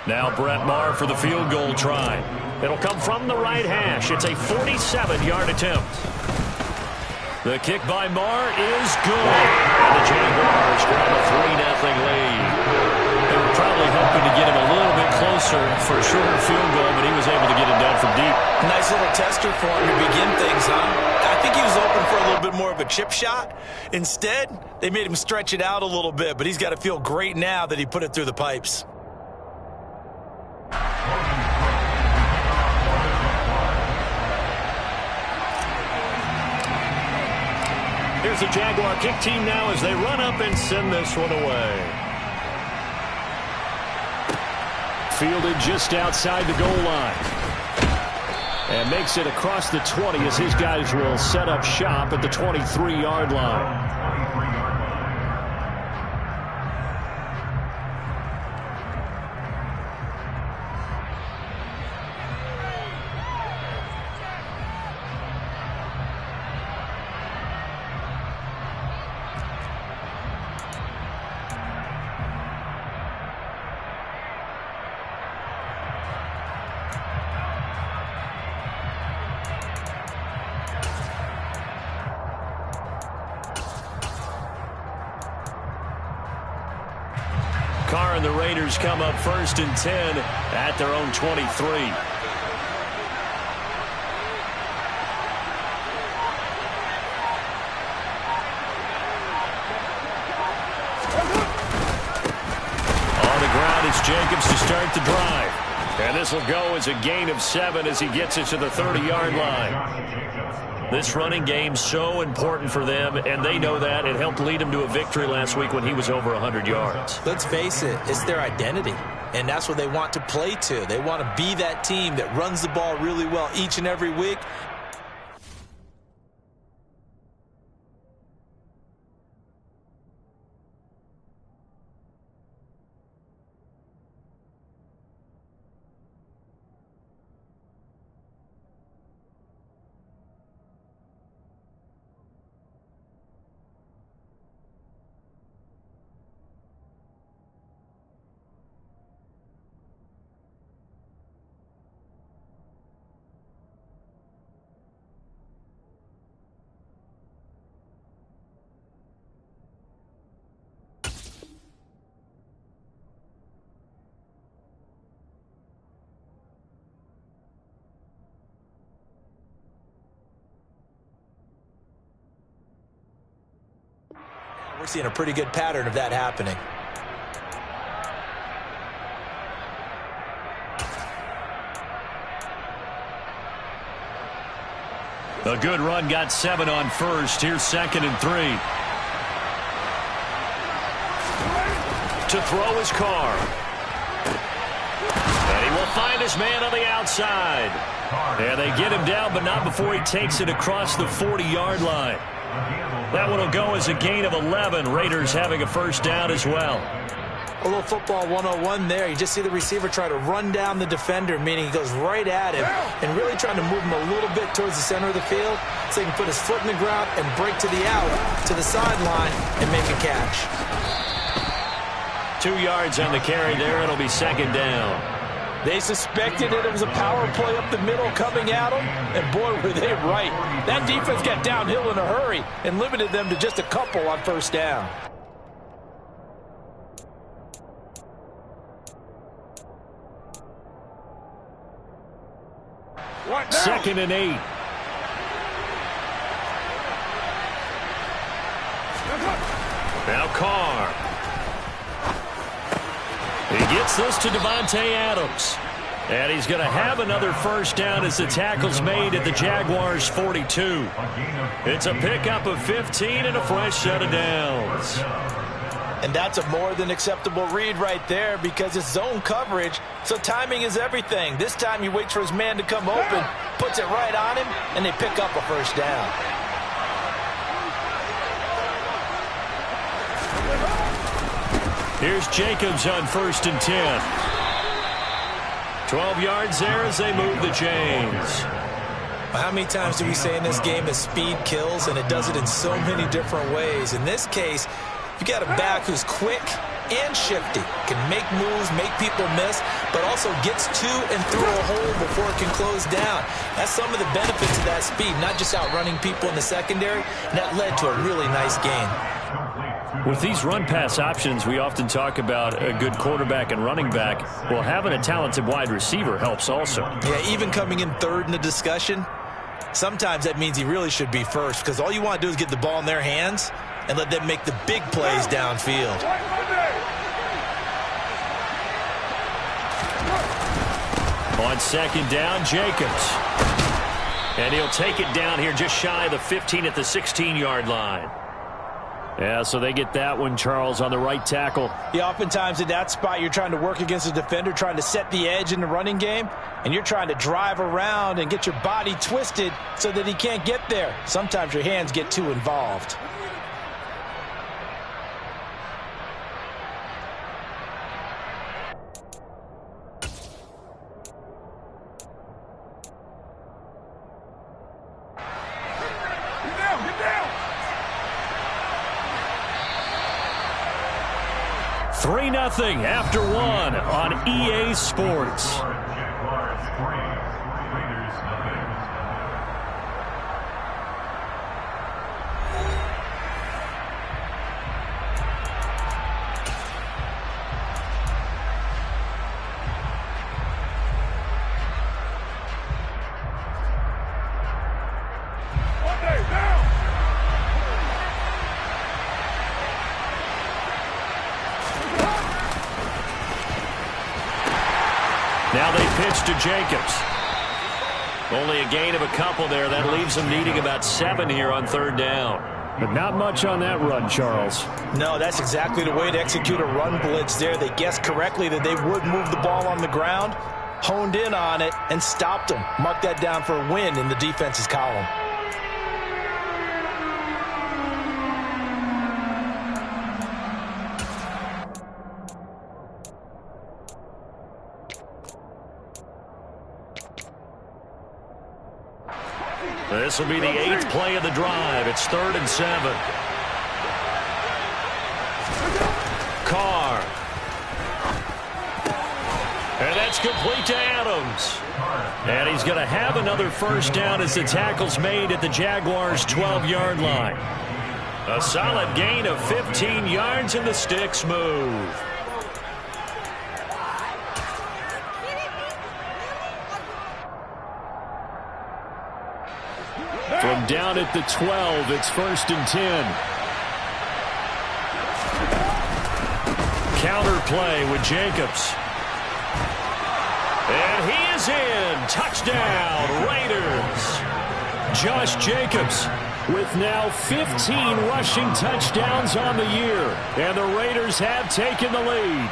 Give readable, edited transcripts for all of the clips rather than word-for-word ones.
Now Brett Maher for the field goal try. It'll come from the right hash. It's a 47-yard attempt. The kick by Maher is good. And the Jaguars grab a 3-0 lead. They were probably hoping to get him a little bit closer for a shorter field goal, but he was able to get it done from deep. Nice little tester for him to begin things, huh? I think he was open for a little bit more of a chip shot. Instead, they made him stretch it out a little bit, but he's got to feel great now that he put it through the pipes. Here's the Jaguar kick team now as they run up and send this one away. Fielded just outside the goal line. And makes it across the 20 as his guys will set up shop at the 23-yard line. Carr and the Raiders come up 1st and 10 at their own 23. On the ground, it's Jacobs to start the drive. And this will go as a gain of 7 as he gets it to the 30-yard line. This running game so important for them, and they know that. It helped lead him to a victory last week when he was over 100 yards. Let's face it, it's their identity, and that's what they want to play to. They want to be that team that runs the ball really well each and every week. We're seeing a pretty good pattern of that happening. A good run, got 7 on first. Here's 2nd and 3. To throw his Carr. And he will find his man on the outside. And they get him down, but not before he takes it across the 40-yard line. That one will go as a gain of 11. Raiders having a first down as well. A little football 101 there. You just see the receiver try to run down the defender, meaning he goes right at him and really trying to move him a little bit towards the center of the field so he can put his foot in the ground and break to the out, to the sideline, and make a catch. 2 yards on the carry there. It'll be 2nd down. They suspected it was a power play up the middle coming at them, and boy, were they right. That defense got downhill in a hurry and limited them to just a couple on first down. What now? 2nd and 8. Now Carr. He gets this to Davante Adams. And he's going to have another first down as the tackle's made at the Jaguars' 42. It's a pickup of 15 and a fresh set of downs. And that's a more than acceptable read right there because it's zone coverage, so timing is everything. This time he waits for his man to come open, puts it right on him, and they pick up a first down. Here's Jacobs on 1st and 10. 12 yards there as they move the chains. How many times do we say in this game that speed kills, and it does it in so many different ways? In this case, you got a back who's quick, and shifty. Can make moves, make people miss, but also gets to and through a hole before it can close down. That's some of the benefits of that speed, not just outrunning people in the secondary, and that led to a really nice gain. With these run-pass options, we often talk about a good quarterback and running back. Well, having a talented wide receiver helps also. Yeah, even coming in third in the discussion, sometimes that means he really should be first, because all you want to do is get the ball in their hands and let them make the big plays downfield. On second down, Jacobs. And he'll take it down here just shy of the 15 at the 16-yard line. Yeah, so they get that one, Charles, on the right tackle. Yeah, oftentimes in that spot, you're trying to work against a defender, trying to set the edge in the running game, and you're trying to drive around and get your body twisted so that he can't get there. Sometimes your hands get too involved. Three 3-0 after one on EA Sports. Now they pitch to Jacobs. Only a gain of a couple there. That leaves them needing about 7 here on third down. But not much on that run, Charles. No, that's exactly the way to execute a run blitz there. They guessed correctly that they would move the ball on the ground, honed in on it, and stopped them. Mark that down for a win in the defense's column. This will be the 8th play of the drive. It's 3rd and 7. Carr. And that's complete to Adams. And he's going to have another first down as the tackle's made at the Jaguars' 12-yard line. A solid gain of 15 yards and the sticks move. From down at the 12, it's 1st and 10. Counter play with Jacobs. And he is in. Touchdown, Raiders. Josh Jacobs with now 15 rushing touchdowns on the year. And the Raiders have taken the lead.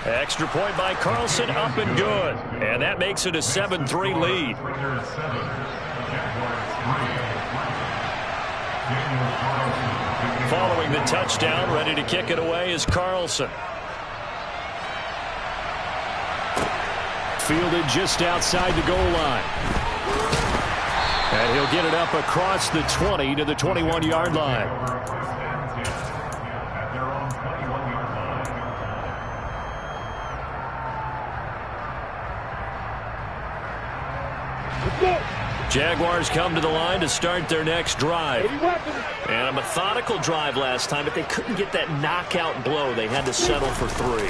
Extra point by Carlson, up and good. And that makes it a 7-3 lead. Following the touchdown, ready to kick it away is Carlson. Fielded just outside the goal line. And he'll get it up across the 20 to the 21-yard line. Jaguars come to the line to start their next drive. And a methodical drive last time, but they couldn't get that knockout blow. They had to settle for 3.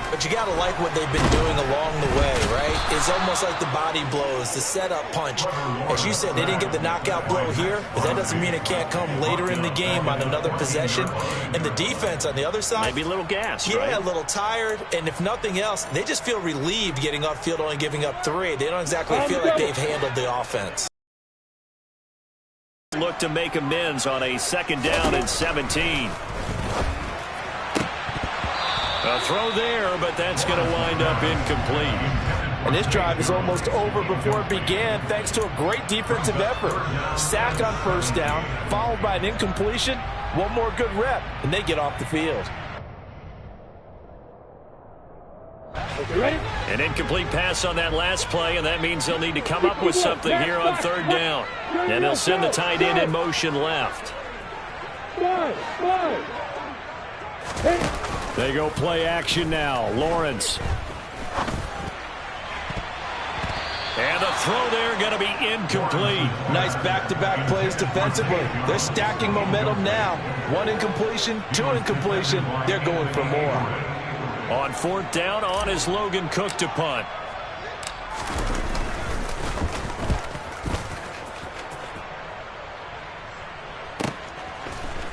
But you got to like what they've been doing along the way, right? It's almost like the body blows, the setup punch. As you said, they didn't get the knockout blow here, but that doesn't mean it can't come later in the game on another possession. And the defense on the other side, maybe a little gassed, yeah, right? A little tired. And if nothing else, they just feel relieved getting upfield, only giving up 3. They don't exactly feel like they've handled the offense. Look to make amends on a 2nd down and 17. A throw there, but that's going to wind up incomplete. And this drive is almost over before it began thanks to a great defensive effort. Sack on 1st down, followed by an incompletion. One more good rep, and they get off the field. Okay, ready? An incomplete pass on that last play, and that means they'll need to come up with something here on third down. And they'll send the tight end in motion left. They go play action now. Lawrence. And the throw there going to be incomplete. Nice back-to-back plays defensively. They're stacking momentum now. 1 incompletion, 2 incompletion. They're going for more. On fourth down, on is Logan Cook to punt.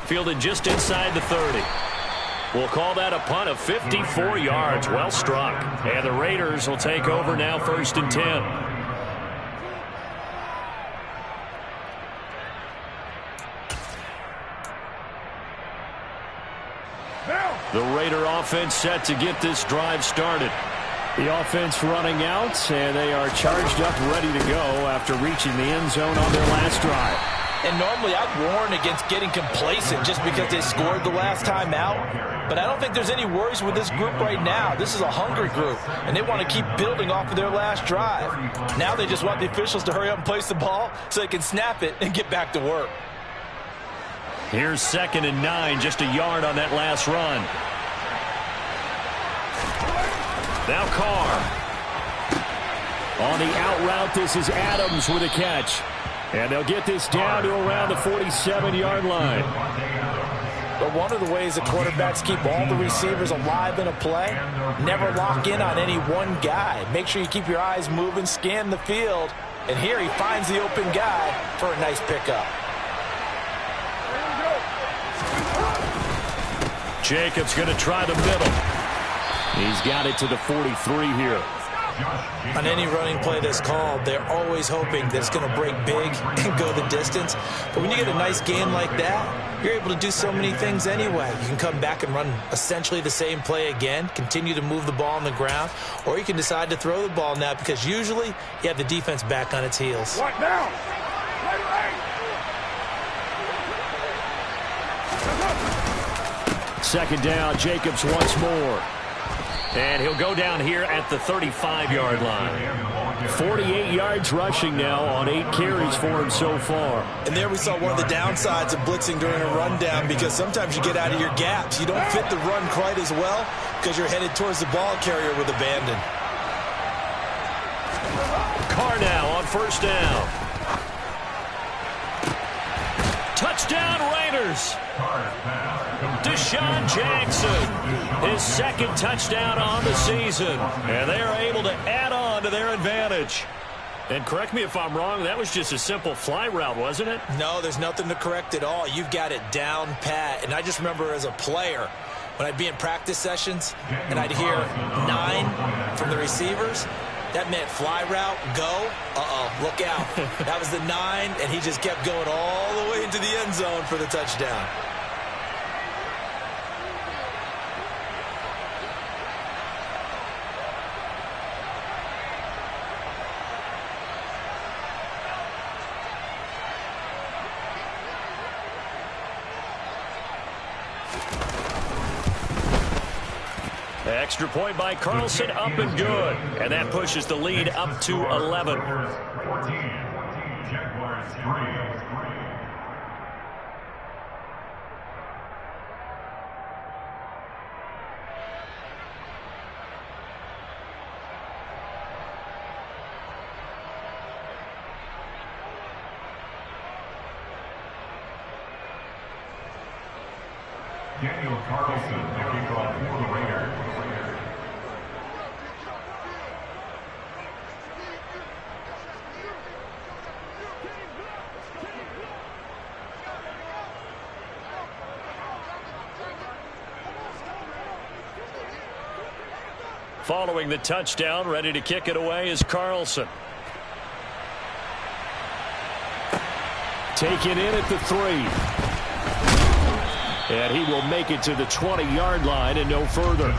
Fielded just inside the 30. We'll call that a punt of 54 yards. Well struck. And the Raiders will take over now, 1st and 10. The Raider offense set to get this drive started. The offense running out, and they are charged up, ready to go after reaching the end zone on their last drive. And normally I'd warn against getting complacent just because they scored the last time out. But I don't think there's any worries with this group right now. This is a hungry group, and they want to keep building off of their last drive. Now they just want the officials to hurry up and place the ball so they can snap it and get back to work. Here's 2nd and 9, just a yard on that last run. Now Carr. On the out route, this is Adams with a catch. And they'll get this down to around the 47-yard line. But one of the ways the quarterbacks keep all the receivers alive in a play, never lock in on any one guy. Make sure you keep your eyes moving, scan the field. And here he finds the open guy for a nice pickup. Jacobs going to try the middle. He's got it to the 43 here. On any running play that's called, they're always hoping that it's going to break big and go the distance. But when you get a nice game like that, you're able to do so many things anyway. You can come back and run essentially the same play again, continue to move the ball on the ground, or you can decide to throw the ball now because usually you have the defense back on its heels. Right now. Second down, Jacobs once more. And he'll go down here at the 35-yard line. 48 yards rushing now on 8 carries for him so far. And there we saw one of the downsides of blitzing during a rundown because sometimes you get out of your gaps. You don't fit the run quite as well because you're headed towards the ball carrier with abandon. Carr now on 1st down. Touchdown Raiders. Deshaun Jackson, his 2nd touchdown on the season. And they are able to add on to their advantage. And correct me if I'm wrong, that was just a simple fly route, wasn't it? No, there's nothing to correct at all. You've got it down pat. And I just remember as a player, when I'd be in practice sessions and I'd hear 9 from the receivers, that meant fly route, go, look out. That was the 9, and he just kept going all the way into the end zone for the touchdown. Extra point by Carlson, up and good. And that pushes the lead up to 11. 14, Jaguars 3. Daniel Carlson, the kickoff for the Raiders. Following the touchdown, ready to kick it away is Carlson. Taken in at the 3. And he will make it to the 20-yard line and no further.